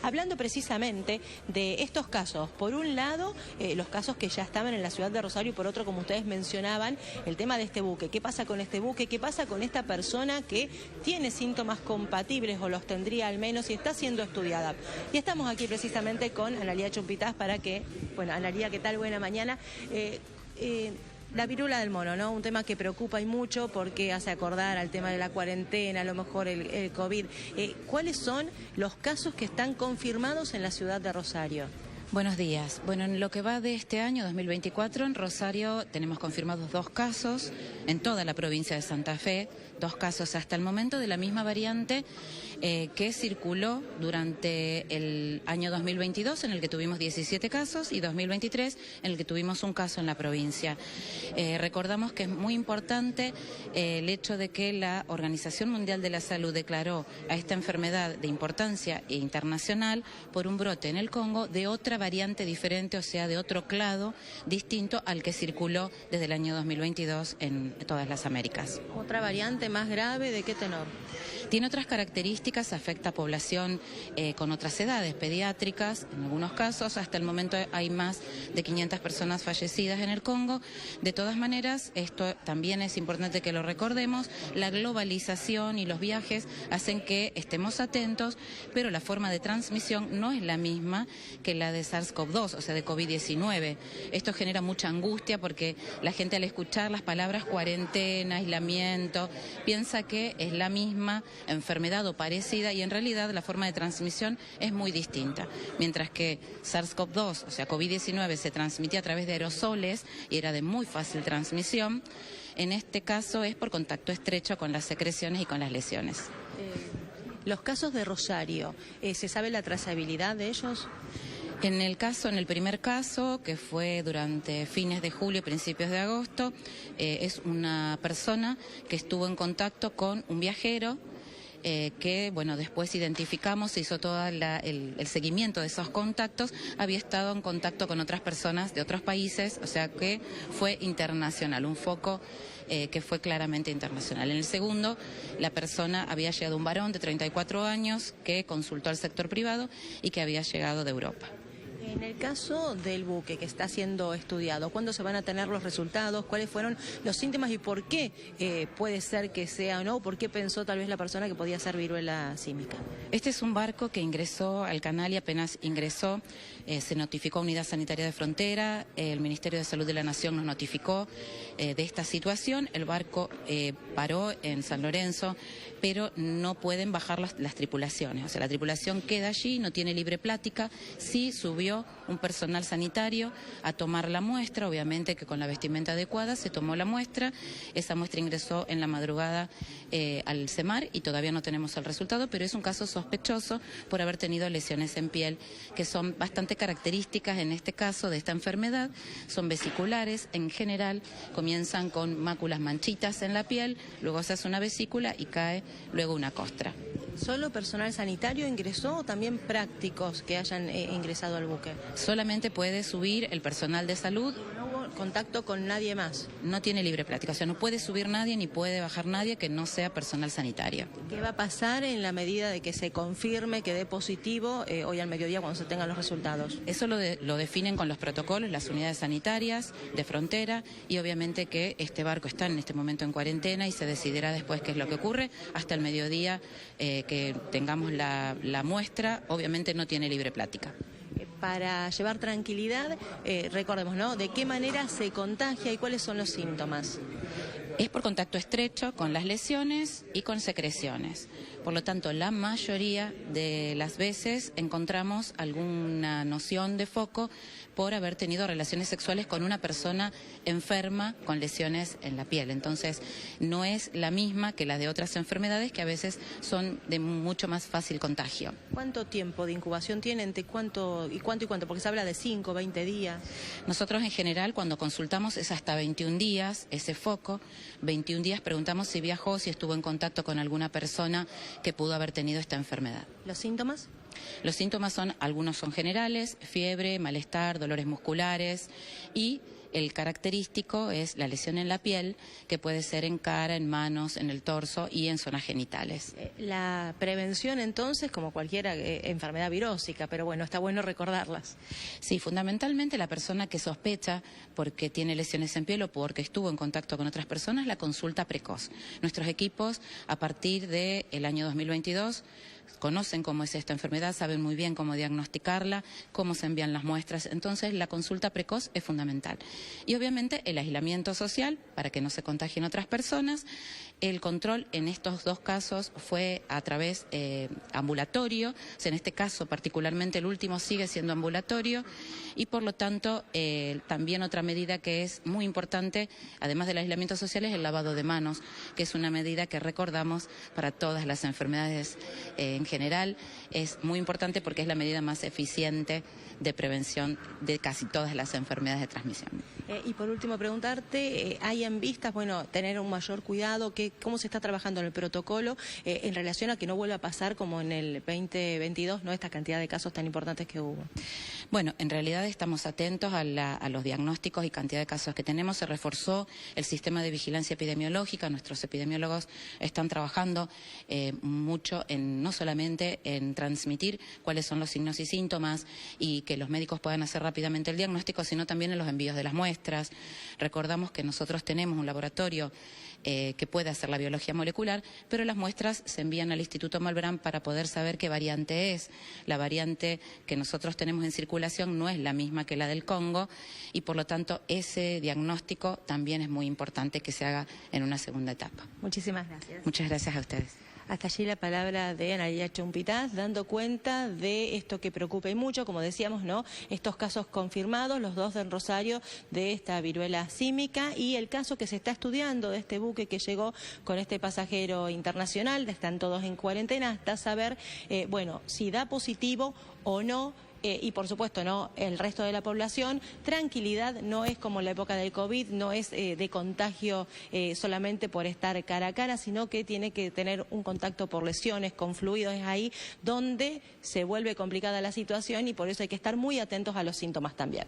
hablando precisamente de estos casos. Por un lado, los casos que ya estaban en la ciudad de Rosario y por otro, como ustedes mencionaban, el tema de este buque. ¿Qué pasa con este buque? ¿Qué pasa con esta persona que tiene síntomas compatibles o los tendría al menos y está siendo estudiada? Y estamos aquí precisamente con Analía Chumpitaz para que, bueno, Analía, ¿qué tal? Buena mañana. La viruela del mono, ¿no? Un tema que preocupa y mucho porque hace acordar al tema de la cuarentena, a lo mejor el COVID. ¿Cuáles son los casos que están confirmados en la ciudad de Rosario? Buenos días. Bueno, en lo que va de este año 2024, en Rosario tenemos confirmados 2 casos, en toda la provincia de Santa Fe, 2 casos hasta el momento de la misma variante que circuló durante el año 2022, en el que tuvimos 17 casos, y 2023, en el que tuvimos un caso en la provincia. Recordamos que es muy importante el hecho de que la Organización Mundial de la Salud declaró a esta enfermedad de importancia internacional por un brote en el Congo de otra variante diferente, o sea, de otro clado distinto al que circuló desde el año 2022 en todas las Américas. ¿Otra variante más grave? ¿De qué tenor? Tiene otras características, afecta a población con otras edades, pediátricas, en algunos casos. Hasta el momento hay más de 500 personas fallecidas en el Congo. De todas maneras, esto también es importante que lo recordemos, la globalización y los viajes hacen que estemos atentos, pero la forma de transmisión no es la misma que la de SARS-CoV-2, o sea, de COVID-19. Esto genera mucha angustia porque la gente, al escuchar las palabras cuarentena, aislamiento, piensa que es la misma enfermedad o parecida, y en realidad la forma de transmisión es muy distinta. Mientras que SARS-CoV-2, o sea, COVID-19, se transmitía a través de aerosoles y era de muy fácil transmisión, en este caso es por contacto estrecho con las secreciones y con las lesiones. Los casos de Rosario, ¿se sabe la trazabilidad de ellos? En el primer caso, que fue durante fines de julio y principios de agosto, es una persona que estuvo en contacto con un viajero, que, bueno, después identificamos, se hizo todo el seguimiento de esos contactos, había estado en contacto con otras personas de otros países, o sea que fue internacional, un foco que fue claramente internacional. En el segundo, la persona había llegado, un varón de 34 años que consultó al sector privado y que había llegado de Europa. En el caso del buque que está siendo estudiado, ¿cuándo se van a tener los resultados? ¿Cuáles fueron los síntomas y por qué puede ser que sea o no? ¿Por qué pensó tal vez la persona que podía ser viruela símica? Este es un barco que ingresó al canal y apenas ingresó, se notificó a Unidad Sanitaria de Frontera, el Ministerio de Salud de la Nación nos notificó de esta situación. El barco paró en San Lorenzo, pero no pueden bajar las tripulaciones. O sea, la tripulación queda allí, no tiene libre plática. Sí subió un personal sanitario a tomar la muestra, obviamente que con la vestimenta adecuada se tomó la muestra. Esa muestra ingresó en la madrugada al CEMAR y todavía no tenemos el resultado, pero es un caso sospechoso por haber tenido lesiones en piel que son bastante características en este caso de esta enfermedad. Son vesiculares, en general comienzan con máculas, manchitas en la piel, luego se hace una vesícula y cae luego una costra. ¿Solo personal sanitario ingresó o también prácticos que hayan ingresado al buque? Solamente puede subir el personal de salud. ¿No hubo contacto con nadie más? No tiene libre plática, o sea, no puede subir nadie ni puede bajar nadie que no sea personal sanitario. ¿Qué va a pasar en la medida de que se confirme que dé positivo hoy al mediodía cuando se tengan los resultados? Eso lo definen con los protocolos, las unidades sanitarias de frontera, y obviamente que este barco está en este momento en cuarentena y se decidirá después qué es lo que ocurre. Hasta el mediodía que tengamos la muestra, obviamente no tiene libre plática. Para llevar tranquilidad, recordemos, ¿no?, de qué manera se contagia y cuáles son los síntomas. Es por contacto estrecho con las lesiones y con secreciones. Por lo tanto, la mayoría de las veces encontramos alguna noción de foco por haber tenido relaciones sexuales con una persona enferma con lesiones en la piel. Entonces, no es la misma que la de otras enfermedades que a veces son de mucho más fácil contagio. ¿Cuánto tiempo de incubación tiene? ¿Entre cuánto y cuánto? Porque se habla de 5, 20 días. Nosotros en general cuando consultamos es hasta 21 días ese foco. 21 días preguntamos si viajó, si estuvo en contacto con alguna persona que pudo haber tenido esta enfermedad. ¿Los síntomas? Los síntomas algunos son generales, fiebre, malestar, dolores musculares y El característico es la lesión en la piel, que puede ser en cara, en manos, en el torso y en zonas genitales. La prevención entonces, como cualquier enfermedad virósica, pero bueno, está bueno recordarlas. Sí, fundamentalmente la persona que sospecha porque tiene lesiones en piel o porque estuvo en contacto con otras personas, la consulta precoz. Nuestros equipos, a partir del año 2022, conocen cómo es esta enfermedad, saben muy bien cómo diagnosticarla, cómo se envían las muestras. Entonces, la consulta precoz es fundamental. Y obviamente el aislamiento social para que no se contagien otras personas. El control en estos dos casos fue a través ambulatorio, o sea, en este caso particularmente el último sigue siendo ambulatorio y por lo tanto también otra medida que es muy importante, además del aislamiento social, es el lavado de manos, que es una medida que recordamos para todas las enfermedades en general. Es muy importante porque es la medida más eficiente de prevención de casi todas las enfermedades de transmisión. Y por último preguntarte, ¿hay en vistas, bueno, tener un mayor cuidado? ¿Cómo se está trabajando en el protocolo en relación a que no vuelva a pasar como en el 2022, ¿no?, esta cantidad de casos tan importantes que hubo? Bueno, en realidad estamos atentos a los diagnósticos y cantidad de casos que tenemos. Se reforzó el sistema de vigilancia epidemiológica. Nuestros epidemiólogos están trabajando mucho no solamente en transmitir cuáles son los signos y síntomas y que los médicos puedan hacer rápidamente el diagnóstico, sino también en los envíos de las muestras. Recordamos que nosotros tenemos un laboratorio que puede hacer la biología molecular, pero las muestras se envían al Instituto Malbrán para poder saber qué variante es. La variante que nosotros tenemos en circulación no es la misma que la del Congo y por lo tanto ese diagnóstico también es muy importante que se haga en una segunda etapa. Muchísimas gracias. Muchas gracias a ustedes. Hasta allí la palabra de Analía Chumpitaz, dando cuenta de esto que preocupa y mucho, como decíamos, ¿no?, estos casos confirmados, los dos en Rosario, de esta viruela símica, y el caso que se está estudiando de este buque que llegó con este pasajero internacional. Están todos en cuarentena hasta saber, bueno, si da positivo o no. Y por supuesto, no, el resto de la población, tranquilidad, no es como la época del COVID, no es de contagio solamente por estar cara a cara, sino que tiene que tener un contacto por lesiones, con fluidos. Es ahí donde se vuelve complicada la situación y por eso hay que estar muy atentos a los síntomas también.